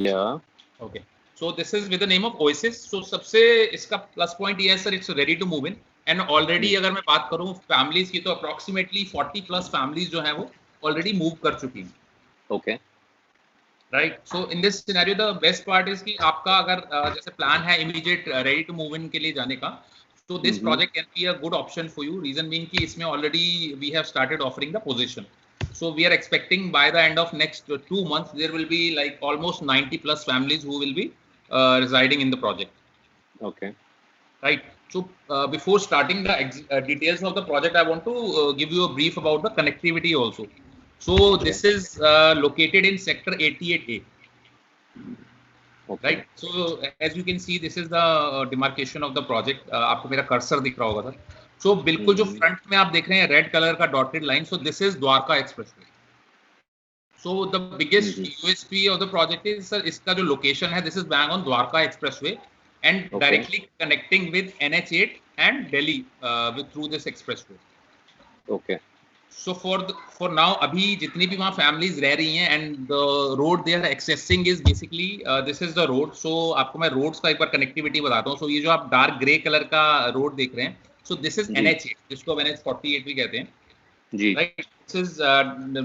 Yeah. Okay. So this is with the name of Oasis. So सबसे इसका plus point ये है sir, it's ready to move in and already अगर मैं बात करूं फैमिलीज की तो अप्रोक्सीमेटली 40 प्लस फैमिलीज जो है वो ऑलरेडी मूव कर चुकी हैं. Okay. Right. So in this scenario the best part is कि आपका अगर जैसे प्लान है immediate ready to move in के लिए जाने का, तो this project can be a good option for you. Reason being कि इसमें already we have started offering the position. So we are expecting by the end of next 2 months there will be like almost 90 plus families who will be residing in the project. Okay. Right. So before starting the details of the project, I want to give you a brief about the connectivity also. So this is located in sector 88A. Okay. Right. So as you can see, this is the demarcation of the project. आपको मेरा cursor दिख रहा होगा sir. So बिल्कुल जो front में आप देख रहे हैं रेड कलर का dotted line, so this is Dwarka expressway. So the biggest USP of the project is sir इसका जो लोकेशन है, this is bang on Dwarka expressway and directly connecting with NH8 and Delhi through this expressway. Okay. So for now अभी जितनी भी वहाँ families रह रही हैं and the road they are accessing is basically this is the road. So आपको मैं roads का एक बार कनेक्टिविटी बताता हूँ. सो ये जो आप डार्क ग्रे कलर का रोड देख रहे हैं, so this is NH8, जिसको NH48 भी कहते हैं. जी. Right. This is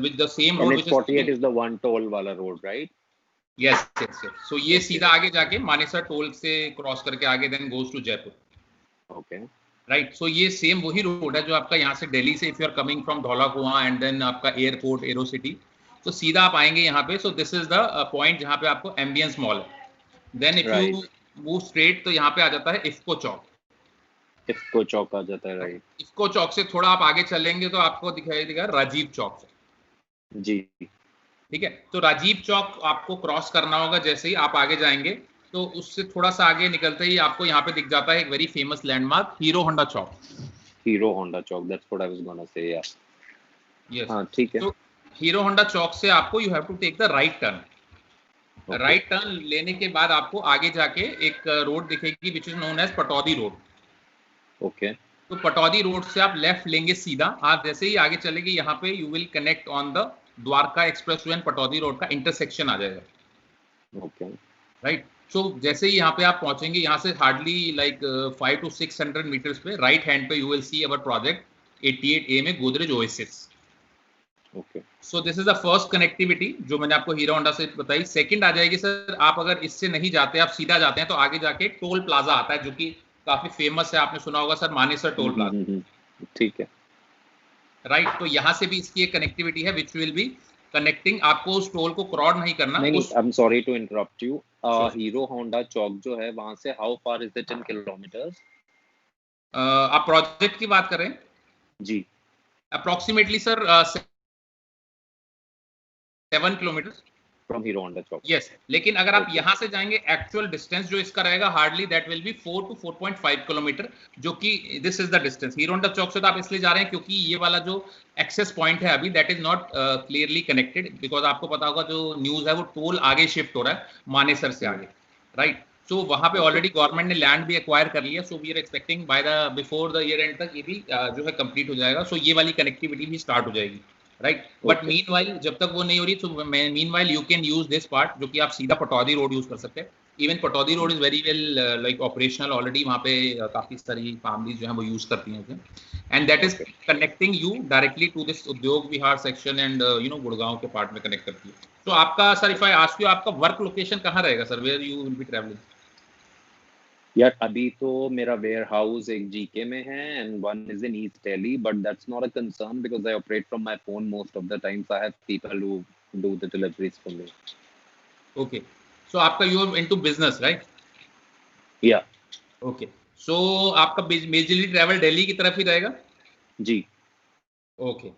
with the same road. NH48 is the one toll वाला road, right? Yes. So ये सीधा आगे जाके मानेसर टोल से क्रॉस करके आगे then goes to Jaipur. Okay. Right. So ये सेम वही रोड है जो आपका यहाँ से दिल्ली से if you are coming from Dhaula कुआं and then आपका एयरपोर्ट एरो सिटी, तो सीधा आप आएंगे यहाँ पे. So this is the point जहाँ पे आपको एम्बियंस मॉल है. Then if you move straight तो यहाँ पे आ जाता है इफ्को चौक. इफ्को चौक आ जाता है. राइट. इफ्को चौक से थोड़ा आप आगे चलेंगे तो आपको दिखाई देगा राजीव चौक से. जी. ठीक है. तो राजीव चौक आपको क्रॉस करना होगा. जैसे ही आप आगे जाएंगे तो उससे थोड़ा सा आगे निकलते ही आपको यहाँ पे दिख जाता है एक very famous landmark Hero Honda Chowk. Hero Honda Chowk, that's what I was gonna say. Yes. हां, ठीक है. तो हीरो होंडा चौक से आपको you have to take the right turn. Right turn लेने के बाद आपको आगे जाके एक रोड दिखेगी which is known as Pataudi road. Okay. तो पटौदी रोड से आप लेफ्ट लेंगे सीधा. आप जैसे ही आगे चलेंगे यहाँ पे you will connect on the Dwarka expressway and Pataudi road का इंटरसेक्शन आ जाएगा. ओके. राइट. सो जैसे ही यहाँ पे आप पहुंचेंगे, यहाँ से हार्डली लाइक 500 to 600 मीटर्स पे राइट हैंड पे you will see our project 88A में Godrej oasis. Okay. So this is the first connectivity जो मैंने आपको हीरो होंडा से बताई. सेकंड आ जाएगी सर, आप अगर इससे नहीं जाते, आप सीधा जाते हैं तो आगे जाके टोल प्लाजा आता है जो कि काफी फेमस है. आपने सुना होगा सर मानेसर टोल प्लाजा. ठीक है. राइट. तो यहाँ से भी इसकी एक कनेक्टिविटी है विच विल बी कनेक्टिंग. आपको उस टोल को क्रॉस नहीं करना. नहीं, I am sorry to interrupt you. Hero Honda Chowk जो है वहां से how far is it in kilometers? आप प्रोजेक्ट की बात करें? जी. Approximately sir 7 kilometer from Hero Honda Chowk. Yes. लेकिन अगर आप यहाँ से जाएंगे एक्चुअल डिस्टेंस जो इसका रहेगा hardly that will be 4 to 4.5 kilometer, जो कि this is the distance. Hero Honda Chowk से तो आप इसलिए जा रहे हैं क्योंकि ये वाला जो एक्सेस पॉइंट है अभी that is not clearly connected. Because आपको पता होगा जो न्यूज है वो टोल आगे शिफ्ट हो रहा है मानेसर से आगे. राइट. सो वहां पे ऑलरेडी गवर्नमेंट ने लैंड भी एक्वायर कर लिया. So we are expecting by the before the year end तक ये भी जो है कंप्लीट हो जाएगा. सो ये वाली कनेक्टिविटी भी स्टार्ट हो जाएगी. राइट. बट मीनवाइल जब तक वो नहीं हो रही तो meanwhile you can use this part जो कि आप सीधा पटौदी रोड यूज कर सकते हैं. Even Pataudi road is very well like operational already. वहाँ पे काफी सारी फैमिलीज जो है वो यूज करती हैं and that is connecting you directly to this Udyog Vihar section and you know Gurgaon के पार्ट में कनेक्ट करती है. तो आपका sir if I ask you, आपका वर्क लोकेशन कहाँ रहेगा sir, where you will be travelling? यार अभी तो मेरा वेयर हाउस एक जीके में है and one is in east Delhi, but that's not a concern because I operate from my phone most of the times. I have people who do the deliveries for me. Okay. So आपका you are into business right? Yeah. Okay. So आपका majorly travel Delhi की तरफ ही रहेगा? जी. Okay.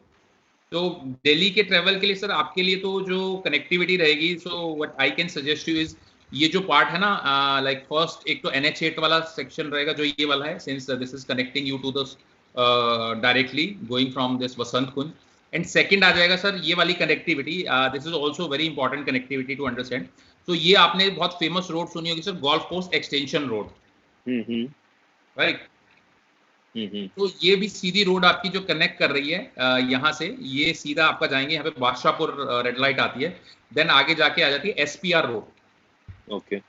तो दिल्ली के travel के लिए सर आपके लिए तो जो कनेक्टिविटी रहेगी, so what I can suggest you is ये जो पार्ट है ना लाइक फर्स्ट एक तो NH8 वाला सेक्शन रहेगा जो ये वाला है, since this is connecting you to the directly going from this Vasant Kunj. And second आ जाएगा सर ये वाली connectivity. This is also very important connectivity to understand. तो ये आपने बहुत फेमस रोड सुनी होगी sir, golf course extension road. Right. तो ये भी सीधी रोड आपकी जो कनेक्ट कर रही है यहाँ से, ये सीधा आपका जाएंगे यहाँ पे बादशाहपुर रेड लाइट आती है. देन आगे जाके आ जाती है SPR road. Okay.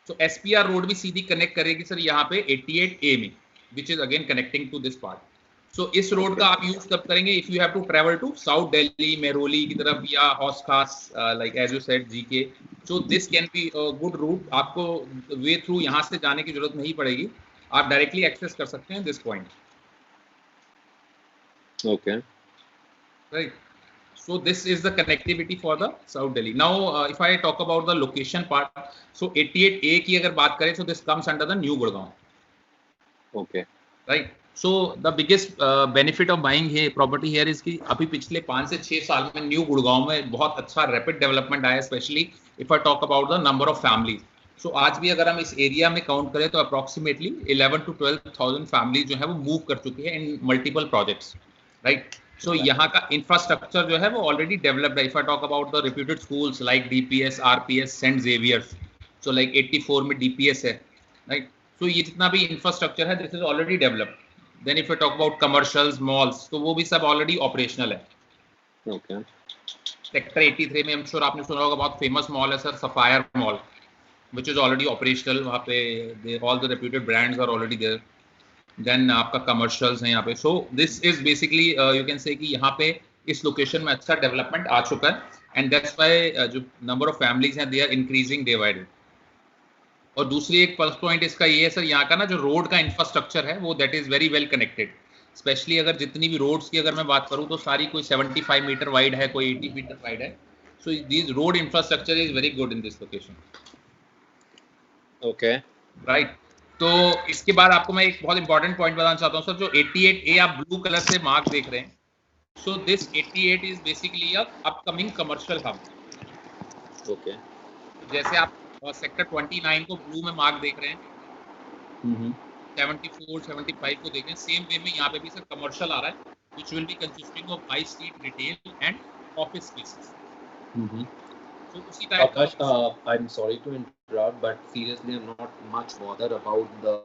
So SPR road भी सीधी कनेक्ट करेगी सर यहाँ पे 88A में, which is again connecting to this part. So इस रोड का आप यूज कब करेंगे? If you have to travel to South Delhi, Mehrauli की तरफ या हौस खास, like as you said GK. So this can be a good route. आपको वे थ्रू यहाँ से जाने की जरूरत नहीं पड़ेगी, आप डायरेक्टली एक्सेस कर सकते हैं this point. Okay. Right. So this is the connectivity for the South Delhi. Now, if I talk about the location part, so 88A की अगर बात करें, so this comes under the New Gurgaon. Okay. Right. So the biggest benefit of buying here property here is कि अभी पिछले 5 से 6 साल में न्यू गुड़गांव में बहुत अच्छा रैपिड डेवलपमेंट आया, specially if I talk about the number of families. So आज भी अगर हम इस एरिया में काउंट करें तो अप्रोक्सीमेटली 11 to 12,000 फैमिली जो है वो मूव कर चुकी है in multiple projects. Right. So यहाँ का इंफ्रास्ट्रक्चर जो है वो ऑलरेडी डेवलप्ड है. If I talk about the reputed schools like DPS, RPS, Saint Xavier's, so like 84 में डीपीएस है. राइट. सो ये जितना भी इंफ्रास्ट्रक्चर है this is already developed. Then if I talk about commercials, malls, तो वो भी सब ऑलरेडी ऑपरेशनल है. Okay. सेक्टर 83 में I'm sure आपने सुना होगा, बहुत फेमस मॉल है sir, sapphire mall, which is already operational. वहाँ पे all the reputed brands are already there. Then आपका commercials हैं यहाँ पे. So this is basically you can say कि यहाँ पे इस लोकेशन में अच्छा डेवलपमेंट आ चुका है, and that's why जो नंबर ऑफ फैमिलीज हैं they are increasing day by day. और दूसरी एक प्लस पॉइंट इसका ये है सर, यहाँ का ना जो रोड का इंफ्रास्ट्रक्चर है वो that is very well connected. Specially अगर जितनी भी रोड्स की अगर मैं बात करूँ तो सारी कोई 75 मीटर वाइड है, कोई 80 मीटर वाइड है. So this road infrastructure is very good in this location. Okay. Right. तो इसके बाद आपको मैं एक बहुत इंपॉर्टेंट पॉइंट बताना चाहता हूँ सर. जो 88A आप ब्लू कलर से मार्क देख रहे हैं, so this 88 is basically a upcoming commercial hub. Okay. जैसे आप सेक्टर 29 को ब्लू में मार्क देख रहे हैं, 74, 75 को देख रहे हैं, सेम वे में यहाँ पे भी सर कमर्शियल आ रहा है, which will be consisting of high street retail and office spaces. So उसी type Akash, I'm sorry to interrupt, but seriously, I'm not much bothered about the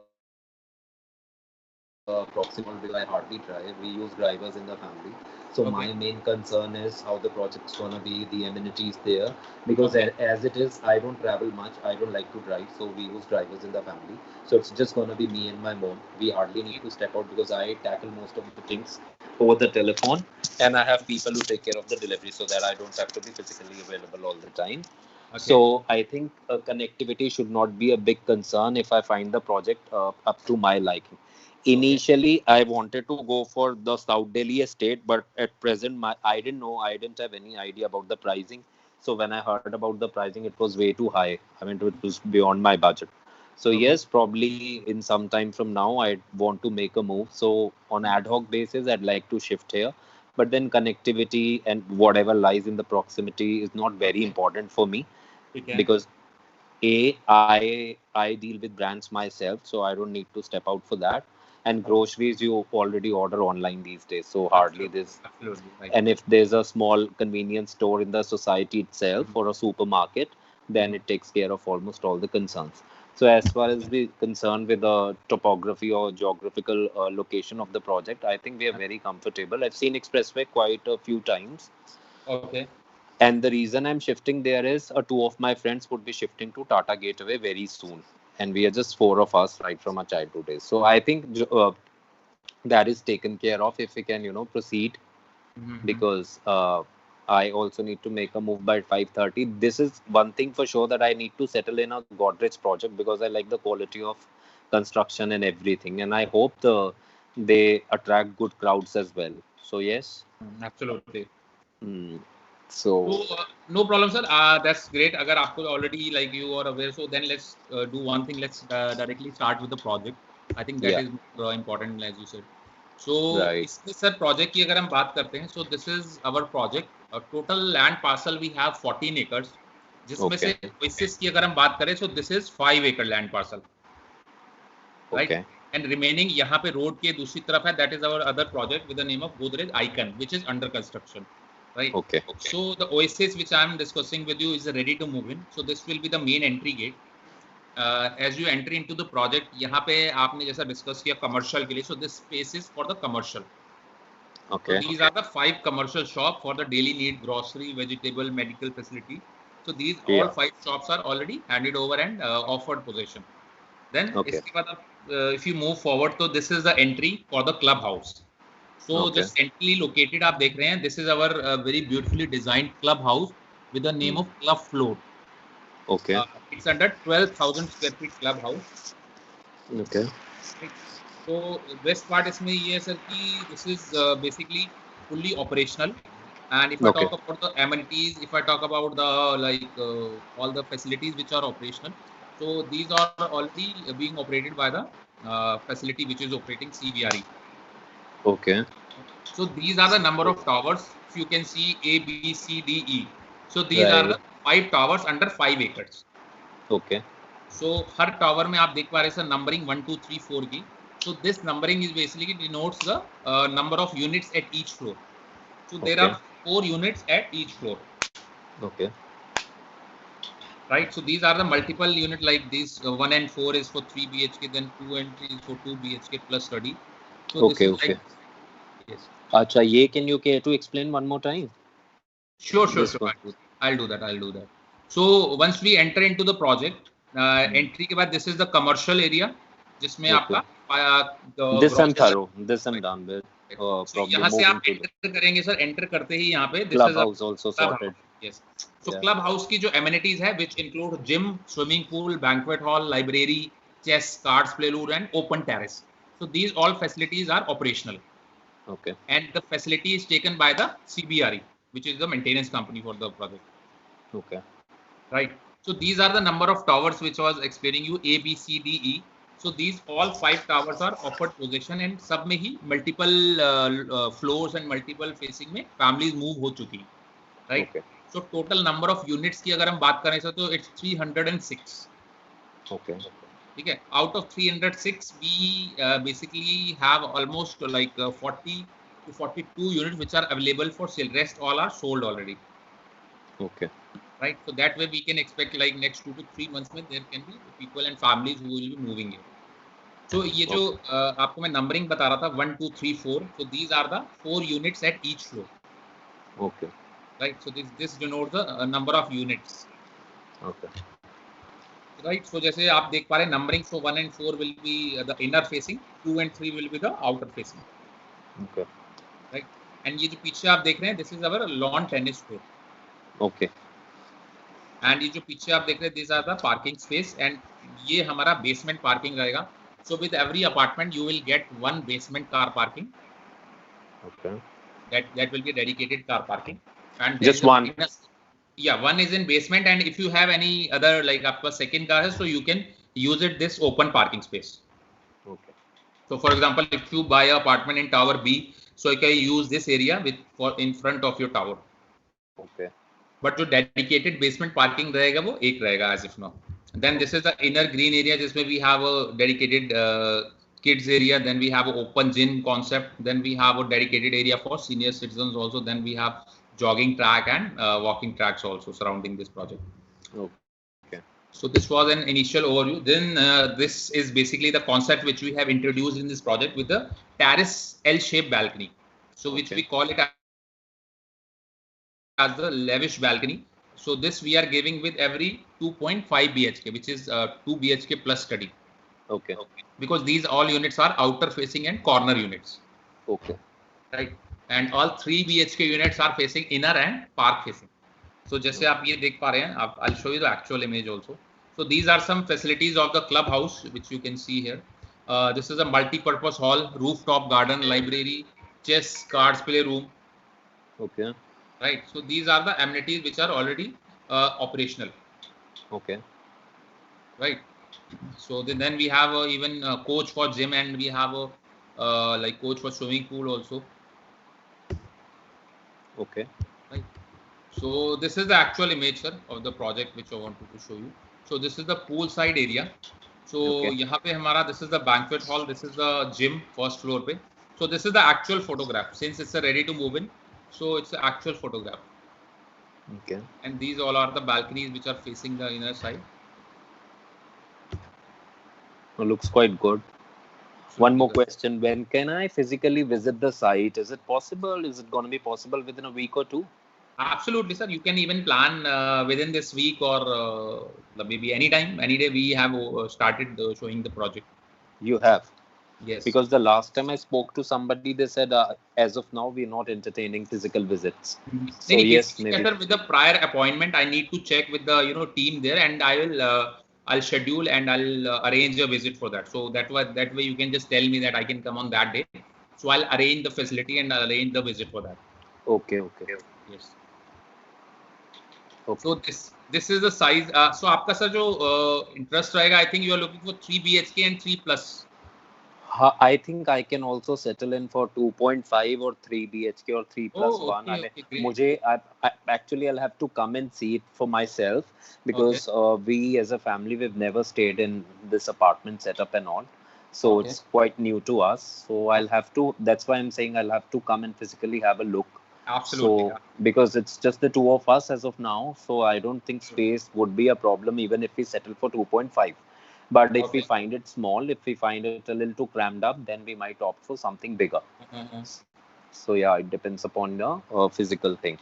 proximal because I hardly drive. We use drivers in the family. So Okay. my main concern is how the project's gonna be, the amenities there. Because as it is, I don't travel much. I don't like to drive, so we use drivers in the family. So it's just gonna be me and my mom. We hardly need to step out because I tackle most of the things over the telephone, and I have people who take care of the delivery so that I don't have to be physically available all the time. Okay. So I think connectivity should not be a big concern if I find the project up to my liking. Initially, I wanted to go for the South Delhi estate, but at present, I didn't know. I didn't have any idea about the pricing. So when I heard about the pricing, it was way too high. I mean, it was beyond my budget. So yes, probably in some time from now, I want to make a move. So on ad hoc basis, I'd like to shift here. But then connectivity and whatever lies in the proximity is not very important for me because I deal with brands myself, so I don't need to step out for that. And groceries you already order online these days, so hardly this. Absolutely. Right. And if there's a small convenience store in the society itself or a supermarket, then it takes care of almost all the concerns. So as far as we're concerned with the topography or geographical location of the project, I think we are very comfortable. I've seen Expressway quite a few times. Okay. And the reason I'm shifting there is two of my friends would be shifting to Tata Gateway very soon. And we are just 4 of us right from our childhood days. So I think that is taken care of if we can, proceed. Because I also need to make a move by 5:30. This is one thing for sure that I need to settle in a Godrej project because I like the quality of construction and everything. And I hope they attract good crowds as well. So yes. Absolutely. So no problem sir, that's great. Agar aapko already like you are aware, so then let's do one thing. Let's directly start with the project. I think that is important as you said. So इसमें sir project की अगर हम बात करते हैं, so this is our project. Total land parcel we have 14 acres, जिसमें से Oasis की अगर हम बात करें, so this is 5 acre land parcel, right? And remaining यहाँ पे road के दूसरी तरफ है, that is our other project with the name of Godrej Icon, which is under construction. Right. Okay. So the Oasis which I am discussing with you is ready to move in. So this will be the main entry gate. As you enter into the project, यहाँ पे आपने जैसा discuss किया commercial के लिए, so this space is for the commercial. Okay. So these are the 5 commercial shop for the daily need, grocery, vegetable, medical facility. So these all Yeah. 5 shops are already handed over and offered possession. Then Okay. इसके बाद if you move forward, so this is the entry for the clubhouse. So Okay. just centrally located आप देख रहे हैं, this is our very beautifully designed clubhouse with the name of Club Float. Okay. It's under 12,000 square feet clubhouse. Okay. Right. So best part इसमें ये है sir कि this is basically fully operational. And if I Okay. talk about the amenities, if I talk about the all the facilities which are operational, so these are already being operated by the facility which is operating CBRE. Okay. So these are the number of towers. If you can see A, B, C, D, E. So these are the 5 towers under 5 acres. Okay. So her tower में आप देख पा रहे हैं sir numbering 1, 2, 3, 4 की. So this numbering is basically denotes the number of units at each floor. So there are 4 units at each floor. Okay. Right. So these are the multiple unit like these 1 and 4 is for 3 BHK, then 2 and 3 is for 2 BHK plus study. So Okay. this is Okay. like, yes. Acha, ye can you care to explain one more time? Sure. This Sure. one. I'll do that. So once we enter into the project, entry के बाद this is the commercial area, जिसमें Okay. आपका This I'm grocery- through. This I'm done with. So Probably यहाँ से moving आप to the enter करेंगे sir, enter करते ही यहाँ पे this clubhouse is a also clubhouse. sorted. Yes. So Yeah. clubhouse की जो amenities है, which include gym, swimming pool, banquet hall, library, chess, cards, playroom, and open terrace. So these all facilities are operational. Okay. And the facility is taken by the CBRE, which is the maintenance company for the project. Okay. Right. So these are the number of towers which was explaining you A, B, C, D, E. So these all 5 towers are offered possession and सब में ही multiple floors and multiple facing में families move हो चुकी, right? Okay. So total number of units की अगर हम बात करें सर तो it's 306. Okay. ठीक है. Out of 306 we basically have almost like 40 to 42 units which are available for sale. Rest all are sold already. Okay. Right, so that way we can expect like next 2 to 3 months में there can be people and families who will be moving here. So ये जो आपको मैं numbering बता रहा था 1, 2, 3, 4. So these are the 4 units at each floor. Okay. Right, so this denotes the number of units. Okay. Right, so जैसे आप देख पा रहे हैं numbering, so 1 and 4 will be the inner facing, 2 and 3 will be the outer facing. Okay. Right, and ये जो पीछे आप देख रहे हैं this is our lawn tennis court. Okay. And ये जो पीछे आप देख रहे हैं these are the parking space and ये हमारा बेसमेंट पार्किंग रहेगा. So with every apartment you will get one basement car parking. Okay. That will be dedicated car parking. And Just one. Yeah, one is in basement and if you have any other like आपका second car है so you can use it this open parking space. Okay. So for example if you buy an apartment in tower B so you can use this area with for in front of your tower. Okay. But जो dedicated basement parking रहेगा वो एक रहेगा as if now. Then this is the inner green area जिसमें we have a dedicated kids area, then we have an open gym concept, then we have a dedicated area for senior citizens also, then we have jogging track and walking tracks also surrounding this project. Okay. So this was an initial overview. Then this is basically the concept which we have introduced in this project with the terrace L-shaped balcony, so which we call it as the lavish balcony. So this we are giving with every 2.5 BHK, which is 2 BHK plus study. Okay. Because these all units are outer facing and corner units. Okay. Right. And all 3 BHK units are facing inner and park facing. So जैसे आप ये देख पा रहे हैं, आप I'll show you the actual image also. So these are some facilities of the clubhouse which you can see here. This is a multi-purpose hall, rooftop garden, library, chess, cards, play room. Okay. Right, so these are the amenities which are already operational. Okay. Right, so then we have even a coach for gym and we have a like coach for swimming pool also. Okay. Right, so this is the actual image sir of the project which I wanted to show you. So this is the pool side area. So यहाँ पे हमारा this is the banquet hall, this is the gym first floor पे. So this is the actual photograph since it's a ready to move in. So it's an actual photograph. Okay. And these all are the balconies which are facing the inner side. Looks quite good. One more question. When can I physically visit the site? Is it possible? Is it going to be possible within a week or two? Absolutely, sir. You can even plan within this week or maybe any day. We have started showing the project. You have. Yes. Because the last time I spoke to somebody, they said as of now we're not entertaining physical visits. So yes, maybe with the prior appointment, I need to check with the team there, and I will I'll schedule and I'll arrange a visit for that. So that way you can just tell me that I can come on that day. So I'll arrange the facility and I'll arrange the visit for that. Okay. Yes. Okay. So this is the size. So आपका sir जो interest रहेगा, I think you are looking for 3 BHK and 3 plus. I think I can also settle in for 2.5 or 3 BHK or 3 plus 1. Okay, I mean, great. actually I'll have to come and see it for myself because we as a family we've never stayed in this apartment setup and all. So it's quite new to us. So I'll have to. That's why I'm saying I'll have to come and physically have a look. Absolutely. So because it's just the two of us as of now, so I don't think space would be a problem even if we settle for 2.5. But if we find it small, if we find it a little too crammed up, then we might opt for something bigger. So yeah, it depends upon the physical thing.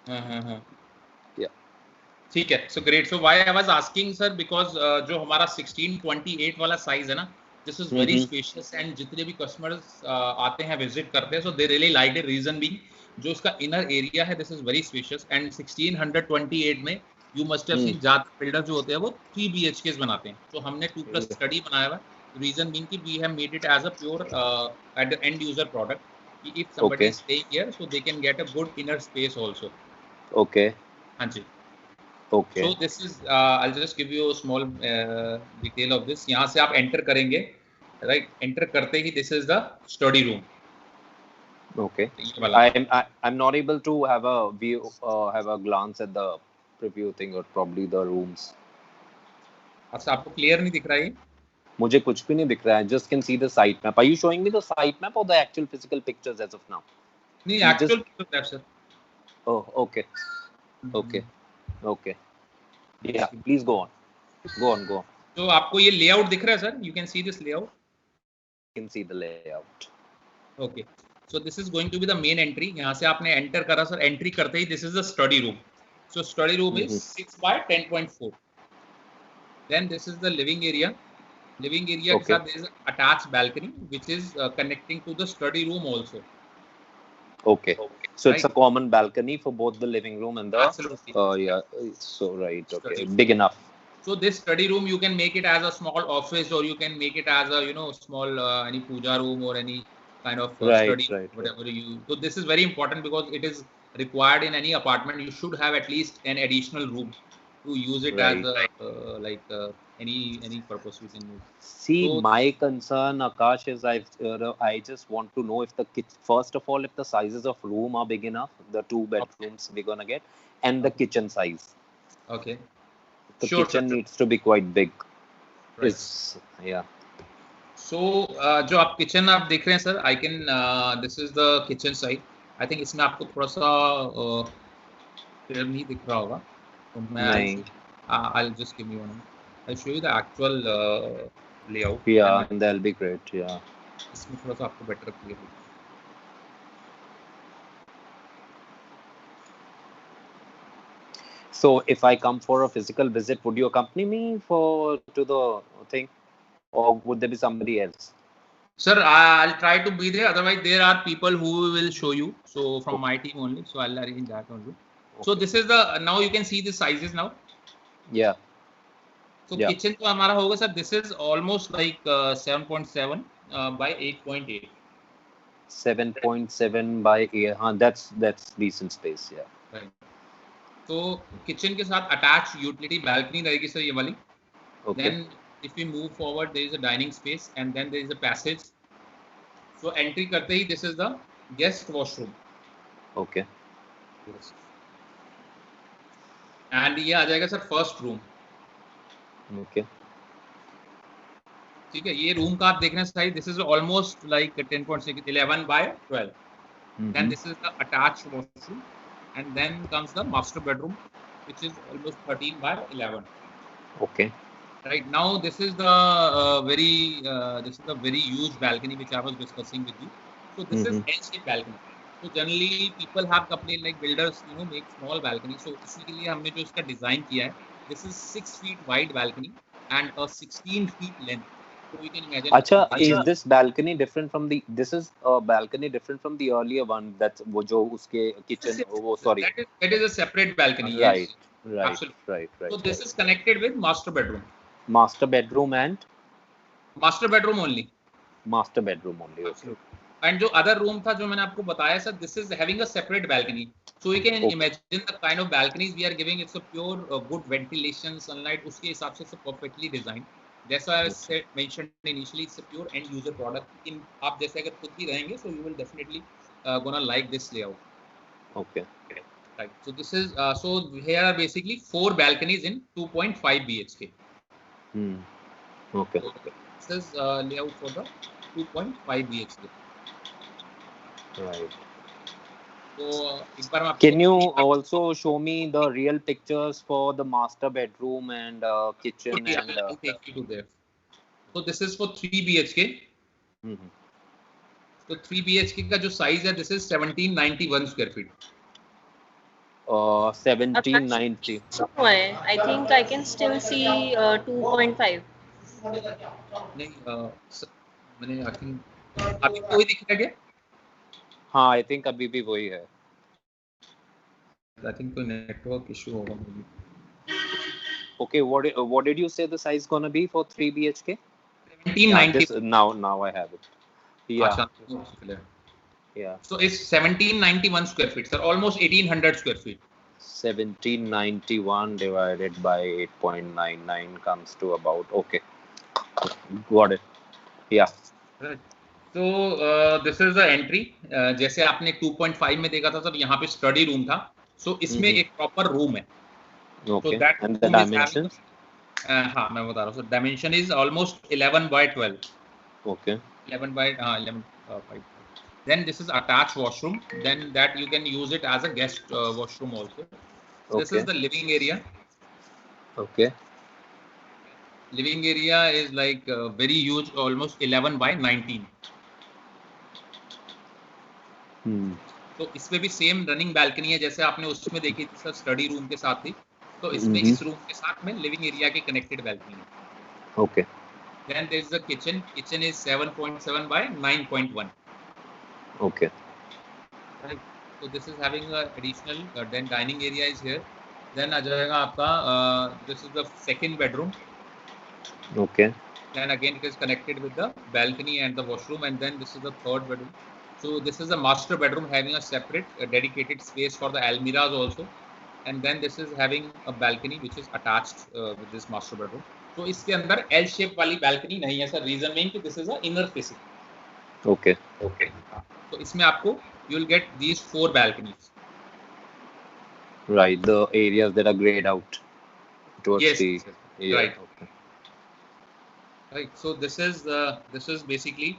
Yeah. ठीक है. So great. So why I was asking, sir, because जो हमारा 1628 वाला size है ना, this is very spacious and जितने भी customers आते हैं visit करते हैं, so they really liked it. Reason being, जो इसका inner area है, this is very spacious and 1628 में you must have seen ज़्यादा builders जो होते हैं वो 3 BHKs बनाते हैं. So हमने 2 plus study बनाया हुआ. Reason being कि we have made it as a pure at the end user product. If somebody is staying here, so they can get a good inner space also. Okay. हाँ जी. Okay. So this is I'll just give you a small detail of this. यहाँ से आप enter करेंगे, right? Enter करते ही this is the study room. Okay. I'm not able to have a view, have a glance at the preview thing or probably the rooms. अच्छा आपको clear नहीं दिख रहा है? मुझे कुछ भी नहीं दिख रहा है. Just can see the site map. Are you showing me the site map or the actual physical pictures as of now? नहीं, actual pictures map, sir. Oh, okay. Okay. Yeah, please go on. Go on. तो आपको ये layout दिख रहा है, sir? You can see this layout. You can see the layout. Okay. So this is going to be the main entry. यहाँ से आपने enter करा, sir. Entry करते ही this is the study room. So study room is 6 by 10.4. Then this is the living area. Living area के साथ there is an attached balcony which is connecting to the study room also. Okay. So it's a common balcony for both the living room and the absolutely. Yeah. So right. Okay. Big enough. So this study room you can make it as a small office or you can make it as a small any puja room or any kind of study whatever you. So this is very important because it is required in any apartment. You should have at least an additional room to use it as a, any purpose you can use. See, so, my concern, Akash, is I just want to know if first of all, if the sizes of room are big enough, the 2 bedrooms we're gonna get, and the kitchen size. Okay. The kitchen needs to be quite big. Right. Yeah. So, जो आप kitchen आप देख रहे हैं, sir, I can. This is the kitchen side. I think इसमें आपको थोड़ा सा clear नहीं दिख रहा होगा. तो मैं I'll just give you one. I'll show you the actual layout. Yeah, and that'll be great. Yeah. इसमें थोड़ा सा आपको better clear होगा. So, if I come for a physical visit, would you accompany me to the thing, or would there be somebody else? Sir, I'll try to be there. Otherwise, there are people who will show you. So from my team only. So I'll arrange that only. Okay. So this is the now you can see the sizes now. Yeah. So kitchen तो हमारा होगा sir. This is almost like 7.7 by 8.8. 7.7 by 8. That's decent space. Yeah. Right. तो kitchen के साथ attached utility balcony रहेगी sir ये वाली. Okay. Then if we move forward, there is a dining space and then there is a passage. So entry करते ही this is the guest washroom. Okay. Yes. And ये आ जाएगा sir first room. Okay. ठीक है, ये room का आप देख रहे हैं size. This is almost like 10.6, 11 by 12. Then this is the attached washroom, and then comes the master bedroom, which is almost 13 by 11. Okay. Right now, this is the very huge balcony which I was discussing with you. So this is L-shaped balcony. So generally people have complained like builders make small balcony. So इसके लिए हमने जो इसका design किया है, this is 6 feet wide balcony and a 16 feet length. So you can imagine. अच्छा, is this balcony different from the? This is a balcony different from the earlier one. That's वो जो उसके kitchen. वो sorry. That is a separate balcony. Right, yes. right, Absolutely. right. So this is connected with master bedroom. Master bedroom and master bedroom only. Master bedroom only. Okay. And जो other room था जो मैंने आपको बताया sir, this is having a separate balcony. So you can imagine the kind of balconies we are giving. It's a pure good ventilation, sunlight. उसके हिसाब से perfectly designed. That's why I said mentioned initially it's a pure end user product. In आप जैसे अगर खुद भी रहेंगे, so you will definitely gonna like this layout. Okay. Right. So this is so here are basically 4 balconies in 2.5 BHK. Okay. This is layout for the 2.5 BHK. Right. So can you also show me the real pictures for the master bedroom and kitchen? Okay, and I'll take you to there. So this is for 3 BHK. So 3 BHK का जो size है, this is 1791 square feet. 1790. I think I can still see 2.5. नहीं, मैंने I think अभी कोई दिख रहा है? हाँ, I think अभी भी वही है. I think कोई network issue होगा maybe. Okay, what did you say the size gonna be for 3 BHK? 1790. Now I have it. Yeah. Yeah. So it's 1791 square feet, sir. Almost 1800 square feet. 1791 divided by 8.99 comes to about, okay. Got it. Yeah. Right. So this is the entry. जैसे आपने 2.5 में देखा था sir, यहाँ पे study room था. So इसमें एक प्रॉपर रूम है. Okay. So that and the dimensions? हाँ, मैं बता रहा हूँ. So dimension is almost 11 by 12. Okay. 11 by 11 by. Then this is attached washroom. Then that you can use it as a guest washroom also. So this is the living area. Okay. Living area is like very huge, almost 11 by 19. तो इसमें भी same running balcony है जैसे आपने उसमें देखी थी sir, study room के साथ थी. तो इसमें इस रूम के साथ में लिविंग एरिया की कनेक्टेड बैल्कनी है. Okay. Then there is the kitchen. Kitchen is 7.7 by 9.1. Okay. Right. So this is having a additional. Then dining area is here. Then आ जाएगा आपका. This is the second bedroom. Okay. Then again it is connected with the balcony and the washroom, and then this is the third bedroom. So this is a master bedroom having a separate dedicated space for the almirahs also, and then this is having a balcony which is attached with this master bedroom. So इसके अंदर L shape वाली balcony नहीं है sir, reason being कि this is a inner facing. Okay. Okay. तो इसमें आपको you will get these 4 balconies. Right, the areas that are grayed out towards yes, the. Yeah, right. Okay. Right. So this is basically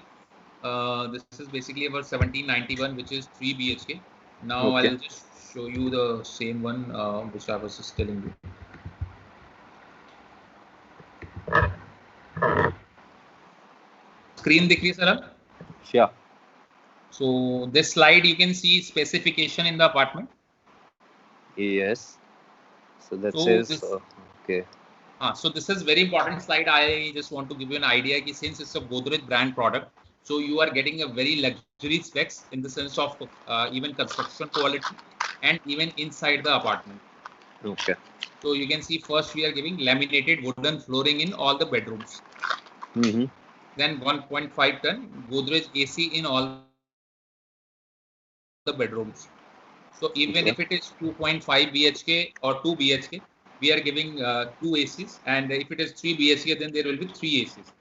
about 1791, which is 3 BHK. Now Okay. I'll just show you the same one which I was just telling you. Screen दिख रही है sir? Sure. So this slide you can see specification in the apartment. Yes. So that So says this- okay. So this is very important slide. I just want to give you an idea कि since it's a Godrej brand product, so you are getting a very luxury specs in the sense of even construction quality and even inside the apartment. Okay. So you can see first we are giving laminated wooden flooring in all the bedrooms. Then 1.5 ton Godrej AC in all the bedrooms. So even if it is 2.5 BHK or 2 BHK, we are giving 2 ACs, and if it is 3 BHK, then there will be 3 ACs.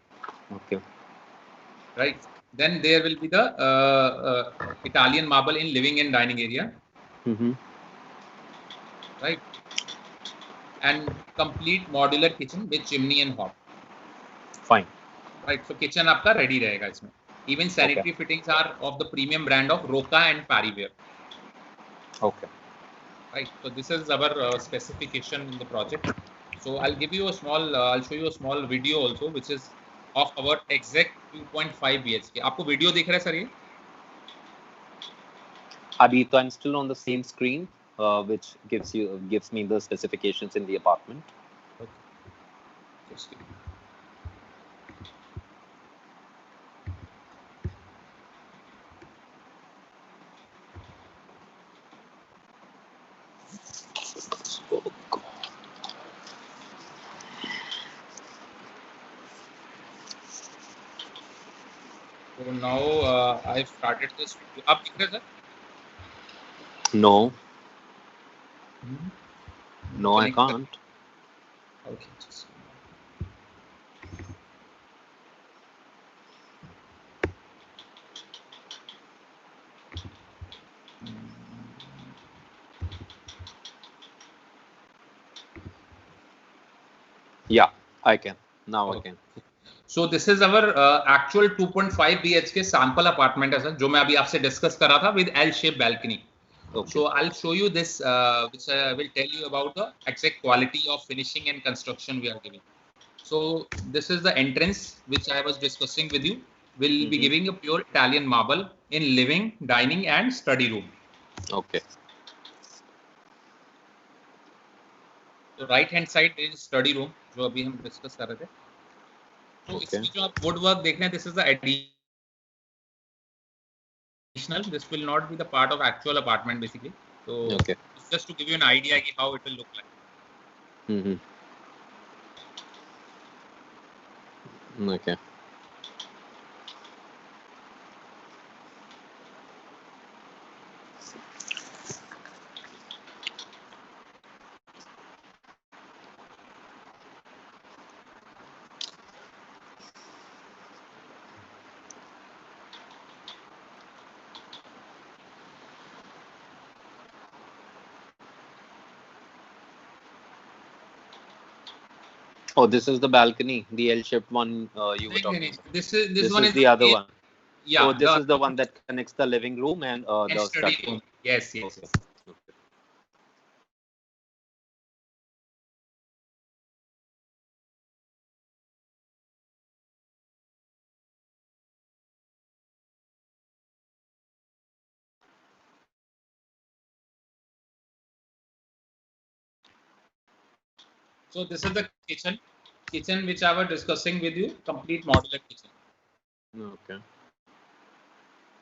Okay. Right. Then there will be the Italian marble in living and dining area. Right. And complete modular kitchen with chimney and hob. Fine. Right. So kitchen आपका ready रहेगा इसमें. Even sanitary fittings are of the premium brand of Roca and Paribare. Okay. Right. So this is our specification in the project. So I'll give you a small. I'll show you a small video also, which is of our exact 2.5 BHK. आपको video दिख रहा है sir ये? Abhi, so I'm still on the same screen, which gives me the specifications in the apartment. Okay. Just give me. So now I've started this video. आप दिख रहे हैं sir? No, Mhm. no, I Connect can't. Okay, just Yeah, I can. Now I okay. can. So this is our actual 2.5 BHK sample apartment है sir, जो मैं अभी आपसे discuss कर रहा था with L-shaped balcony. Okay. So I'll show you this, which will tell you about the exact quality of finishing and construction we are giving. So this is the entrance which I was discussing with you. We'll be giving a pure Italian marble in living, dining and study room. Okay. So right hand side is study room, जो अभी हम discuss कर रहे थे. तो Okay. इसमें जो आप wood work देख रहे हैं, this is the additional. This will not be the part of actual apartment basically. So Okay. it's just to give you an idea कि how it will look like. Okay. Oh, this is the balcony, the L-shaped one you were talking about. This This one is is the other one. Yeah. Oh, this is the one that connects the living room and the study study room. Yes. Okay. Yes. Okay. So this is the kitchen which I was discussing with you, complete modular kitchen. Okay.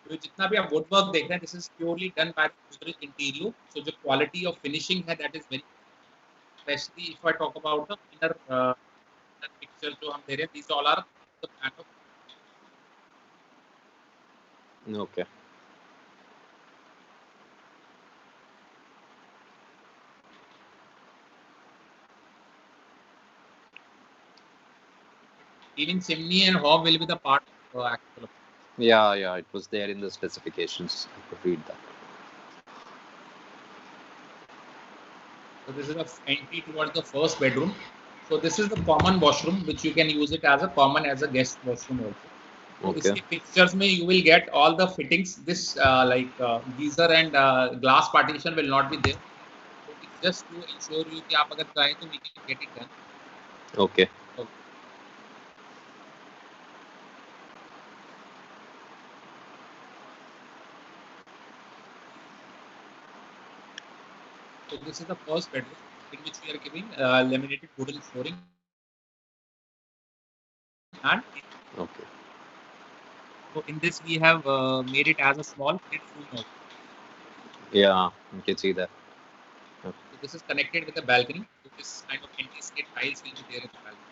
तो जितना भी आप wood work देख रहे हैं, this is purely done by Godrej Interior. So जो quality of finishing है, that is very, especially if I talk about the inner picture जो हम दे रहे हैं, these all are the kind of. Okay. Even chimney and hob will be the part of actual. Yeah, it was there in the specifications. I could read that. So this is the entry towards the first bedroom. So this is the common washroom, which you can use it as a guest washroom also. So Okay. इसके pictures में you will get all the fittings. This geyser and glass partition will not be there. So it's just to ensure you कि आप अगर चाहें तो we can get it done. Okay. So this is the first bedroom in which we are giving laminated wooden flooring and. Okay. So in this we have made it as a small kid room also. Yeah, you can see that. So this is connected with the balcony. So this kind of anti-skid tiles will be there in the balcony.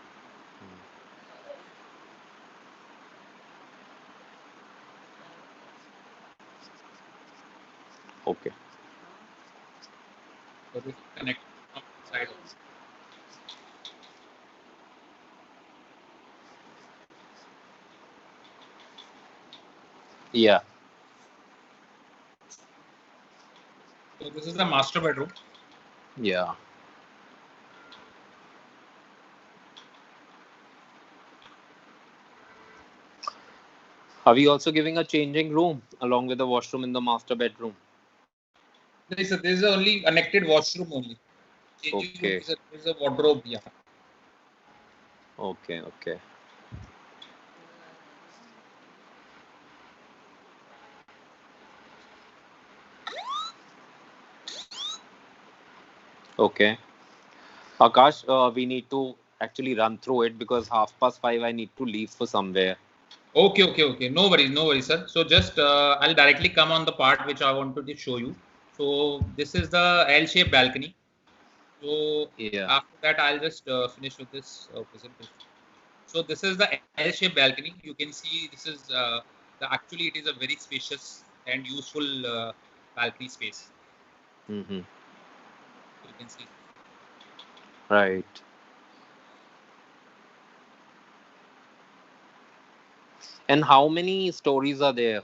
Okay. So this is connected from inside also. Yeah. So this is the master bedroom. Yeah. Are we also giving a changing room along with the washroom in the master bedroom? So this is only connected washroom only. Changing Okay. room is a wardrobe. Yeah. Okay. Okay. Akash, we need to actually run through it because 5:30 I need to leave for somewhere. Okay. No worries, sir. So just I'll directly come on the part which I wanted to show you. So this is the L-shaped balcony. So Yeah. after that, I'll just finish with this presentation. So this is the L-shaped balcony. You can see this is actually it is a very spacious and useful balcony space. Mm-hmm. You can see. Right. And how many stories are there?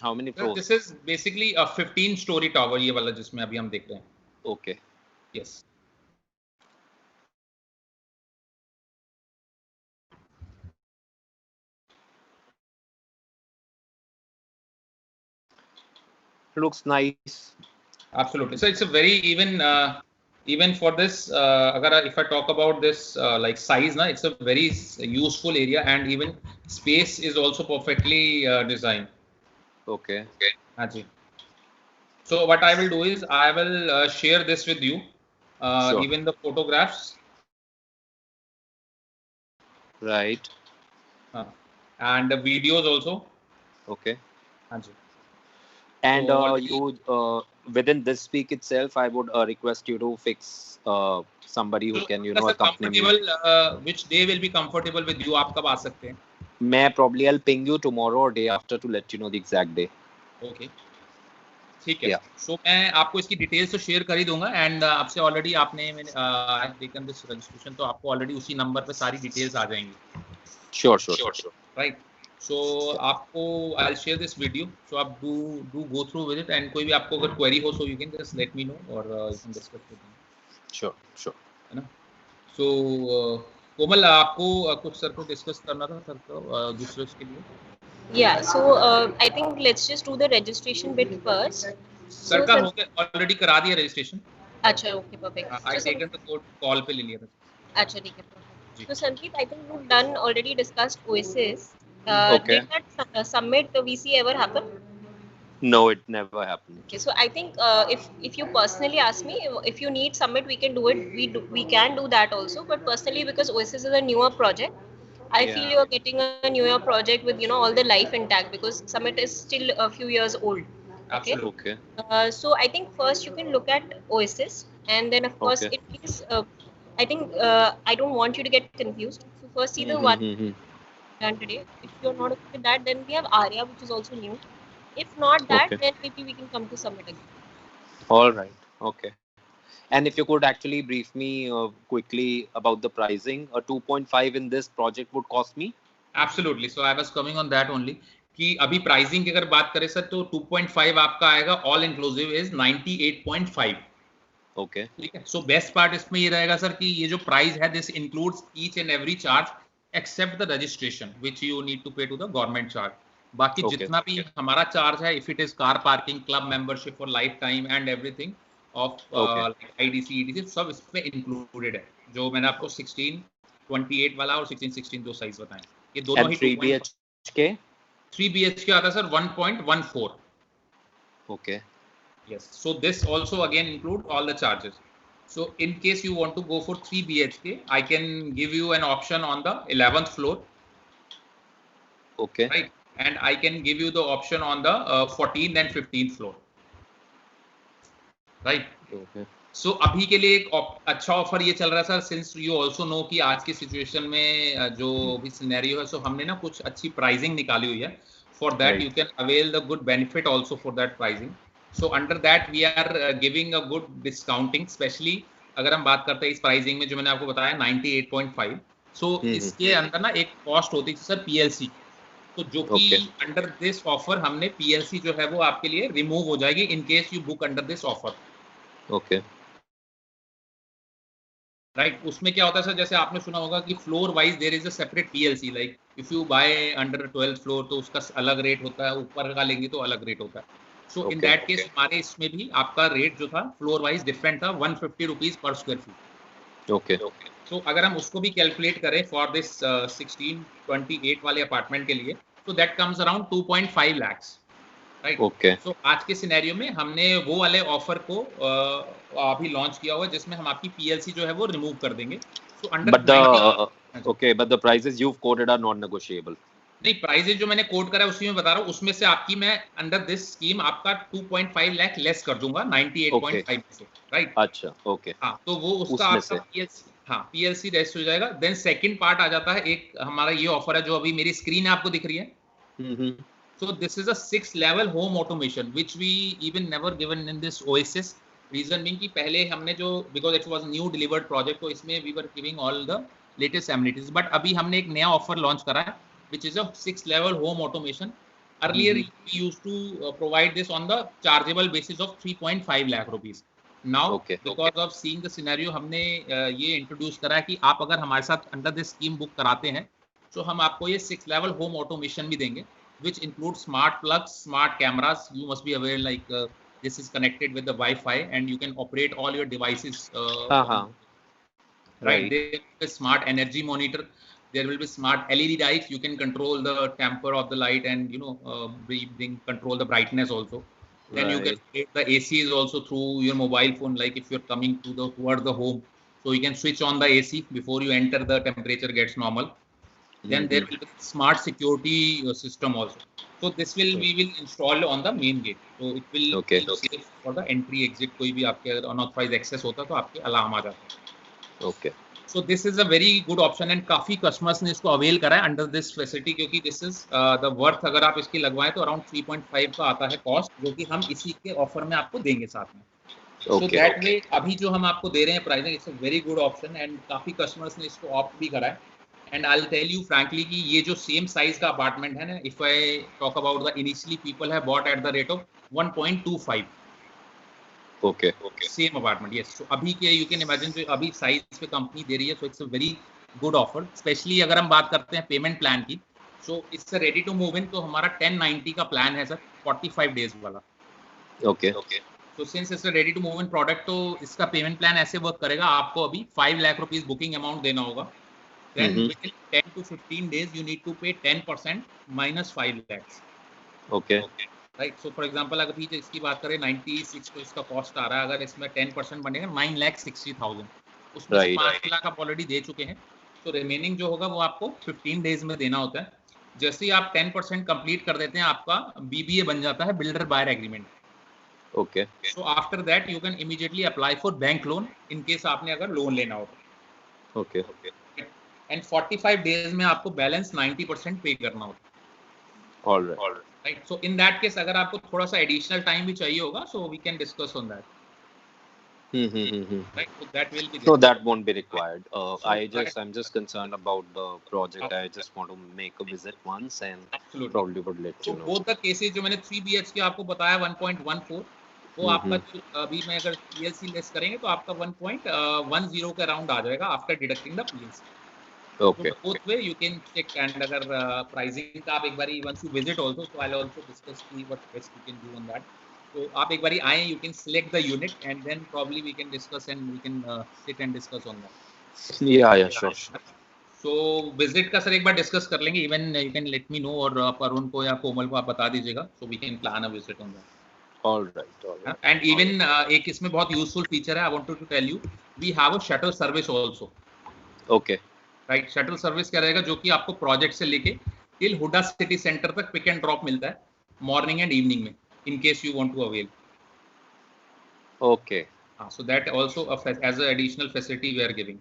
How many Sir, floors? this is basically a 15-story tower ये वाला जिसमें अभी हम देख रहे हैं. Okay. Yes. Looks nice. Absolutely. So it's a very even for this if I talk about this like size na, it's a very useful area, and even space is also perfectly designed. Okay. Haji. So what I will do is I will share this with you, Sure. even the photographs. Right. And the videos also. Okay. Haji. And So you within this week itself, I would request you to fix somebody who can accompany me. comfortable which day will be comfortable with you, आप कब आ सकते हैं? मैं probably I'll ping you tomorrow or day after to let you know the exact day. Okay. ठीक है. Yeah. सो मैं आपको इसकी डिटेल्स तो शेयर कर ही दूंगा, एंड आपसे ऑलरेडी आपने मैंने टेकन दिस रजिस्ट्रेशन, तो आपको ऑलरेडी उसी नंबर पे सारी डिटेल्स आ जाएंगी. Sure. राइट. सो आपको I will share this video, so आप do go through with it, and कोई भी आपको अगर क्वेरी हो so you can just let me know or you can discuss with me. Sure. है ना. सो कोमल, आपको कुछ सर को डिस्कस करना था सर को दूसरे उसके लिए. Yeah, so I think let's just do the registration bit first. Sir का हो गया, ऑलरेडी करा दिया रजिस्ट्रेशन. अच्छा, okay, perfect. I taken the code call पे ले लिया था. अच्छा, ठीक है, perfect. So Sandeep, I think we've done already discussed Oasis. Okay. Did that summit VC ever happen? No, it never happened. Okay, so I think if you personally ask me, if you need summit, we can do it. We can do that also. But personally, because Oasis is a newer project, I feel Yeah. you're getting a newer project with all the life intact, because Summit is still a few years old. Okay. Absolutely. Okay. So I think first you can look at Oasis, and then of course Okay. it is. I think I don't want you to get confused. So first see the one done today. If you're not okay with that, then we have Arya, which is also new. If not that, Okay. then maybe we can come to Summit again. All right. Okay. And if you could actually brief me quickly about the pricing, a 2.5 in this project would cost me? Absolutely. So I was coming on that only. कि अभी pricing की अगर बात करें sir, तो 2.5 आपका आएगा, all inclusive is 98.5. Okay. ठीक है. सो बेस्ट पार्ट इसमें ये रहेगा सर कि ये जो प्राइस है, this includes each and every charge except the registration which you need to pay to the government charge. बाकी Okay. जितना भी हमारा चार्ज है, if it is car parking, club membership for life time and everything of IDC EDC, सब इसमें included है. जो मैंने आपको 1628 वाला और 1616 दो साइज बताए, ये दोनों And ही 3 BHK? 3 BHK आता है sir 1.14. Okay. Yes. So this also again include all the charges. So in case you want to go for 3 BHK, I can give you an option on the 11th floor. Okay. Right. And I can give you the option on the 14th and 15th floor. Right. Okay. So अभी के लिए एक अच्छा offer ये चल रहा है sir, since you also know कि आज की सिचुएशन में जो भी सिनेरियो है, सो हमने ना कुछ अच्छी प्राइसिंग निकाली हुई है. For that you can avail the good benefit also for that pricing. So under that we are giving a good discounting, specially अगर हम बात करते हैं इस प्राइसिंग में जो मैंने आपको बताया 98.5. सो इसके अंदर ना एक कॉस्ट होती है सर पीएलसी, तो जो कि अंडर दिस ऑफर हमने पीएलसी जो है वो आपके लिए रिमूव हो जाएगी इन case you book under this offer. Okay. Right. उसमें क्या होता है सर, जैसे आपने सुना होगा कि floor wise there is a separate PLC, like if you buy under 12th floor तो उसका अलग रेट होता है, ऊपर का लेंगे तो अलग रेट होता है. सो इन दैट केस हमारे इसमें भी आपका रेट जो था फ्लोर वाइज डिफरेंट था, 150 rupees per square feet. Okay. सो अगर हम उसको भी कैलकुलेट करें फॉर दिस 1628 वाले अपार्टमेंट के लिए, तो that comes around 2.5 lakhs. Right. Okay so आज के सिनेरियो में हमने वो वाले ऑफर को अभी लॉन्च किया हुआ है जिसमें हम आपकी पीएलसी जो है वो रिमूव कर देंगे। So under but the okay but the prices you've quoted are non negotiable. नहीं, प्राइजेस जो मैंने कोट करा है उसी में बता रहा हूँ, उसमें से आपकी मैं अंडर दिस स्कीम आपका 2.5 लाख लेस कर दूंगा 98.5 से, राइट। अच्छा ओके हाँ, तो वो उसका उसमें आपका से पीएलसी, हाँ पीएलसी रेस्ट हो जाएगा। देन सेकंड पार्ट आ जाता है, एक हमारा ये ऑफर है जो अभी मेरी स्क्रीन है आपको दिख रही है। So this is a 6-level home automation which we even never given in this Oasis. Reason being कि पहले हमने जो because it was new delivered project तो इसमें we were giving all the latest amenities. But अभी हमने एक नया ऑफर लॉन्च करा है which is a 6-level home automation. Earlier we used to provide this on the chargeable basis of 3.5 lakh rupees. Now because of seeing the scenario हमने ये introduce करा है कि आप अगर हमारे साथ अंडर दिस स्कीम बुक कराते हैं तो हम आपको ये 6-level home automation भी देंगे, which includes smart plugs, smart cameras. You must be aware like this is connected with the Wi-Fi and you can operate all your devices. Right. There will be smart energy monitor. There will be smart LED lights. You can control the temper of the light and control the brightness also. Then you can the AC is also through your mobile phone. Like if you're coming toward the home, so you can switch on the AC before you enter. The temperature gets normal. Then there will be smart security system also. So this will we will install on the main gate. So it will be safe for the entry exit. कोई भी आपके unauthorized access होता तो आपके alarm आ जाता है. Okay. So this is a very good option and काफी customers ने इसको avail करा है under this facility क्योंकि this is the worth अगर आप इसकी लगवाएं तो around 3.5 का आता है cost जो कि हम इसी के offer में आपको देंगे साथ में. So that way अभी जो हम आपको दे रहे हैं pricing it's a very good option and काफी customers ने इसको opt भी करा है. And I'll tell you frankly कि ये जो same size का apartment है ना, if I talk about the initially people have bought at the rate of 1.25. Okay. Same apartment, yes. So अभी के you can imagine जो अभी size पे company दे रही है, so it's a very good offer. Especially अगर हम बात करते हैं payment plan की, so it's a ready to move in तो हमारा 1090 का plan है सर, 45 days वाला. Okay. So since it's a ready to move in product तो इसका payment plan ऐसे work करेगा, आपको अभी 5 lakh rupees booking amount देना होगा. Then within 10 to 15 days you need to pay 10% minus 5 lakhs. Okay. Right. So for example अगर भी इसकी बात करें 96 तो इसका cost आ रहा है, अगर इसमें 10% बनेगा 9,60,000. उसमें से 5 लाख आप ऑलरेडी दे चुके हैं. तो रिमेनिंग जो होगा वो आपको 15 डेज में देना होता है. जैसे ही आप 10% कंप्लीट कर देते हैं आपका BBA बन जाता है, builder buyer agreement. Okay. So after that you can immediately apply for bank loan in case आपने अगर लोन लेना हो. Okay. And 45 days में आपको बैलेंस 90% पे करना होता है. All right. Right. So in that case अगर आपको थोड़ा सा एडिशनल टाइम भी चाहिए होगा, so we can discuss on that. Right. So that will be. No, that won't be required. I'm just concerned about the project. I just want to make a visit once and Absolutely. probably would let you know. Both the cases जो मैंने 3 BHK आपको बताया 1.14 वो आपका अभी मैं अगर PLC less करेंगे तो आपका 1.10 के अराउंड आ जाएगा after deducting the PLC. Okay. So both way you can check and अगर pricing का आप एक बारी once you visit also, so I'll also discuss what best you can do on that. So आप एक बारी आएं, you can select the unit and then probably we can discuss and we can sit and discuss on that. Yeah, sure. So visit का sir एक बार discuss कर लेंगे. Even you can let me know और अरुण को या कोमल को आप बता दीजिएगा. So we can plan a visit on that. All right. And even एक इसमें बहुत useful feature है. I wanted to tell you, we have a shuttle service also. Okay. Right. Shuttle service क्या रहेगा जो कि आपको प्रोजेक्ट से लेके टिल हुडा सिटी सेंटर तक पिक एंड ड्रॉप मिलता है मॉर्निंग एंड इवनिंग में in case you want to avail. Okay. So that also as an additional facility we are giving.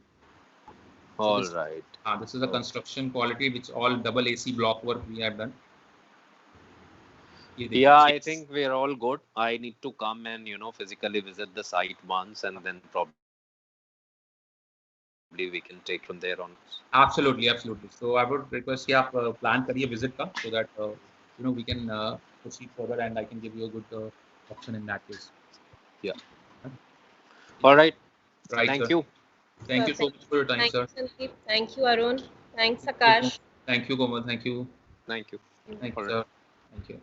All right. This is a construction quality which all double AC block work we have done. Yeah, I think we're all good. I need to come and physically visit the site once and then probably we can take from there on. Absolutely. So I would request कि आप plan करिए visit का so that we can proceed further and I can give you a good option in that case. Yeah. All right. Thank sir. you. Thank you so much for your time, sir. Sandeep. Thank you, Arun. Thanks, Akash. Thank you, Komal. Thank you. Thank you. Thank you, All sir. right. Thank you.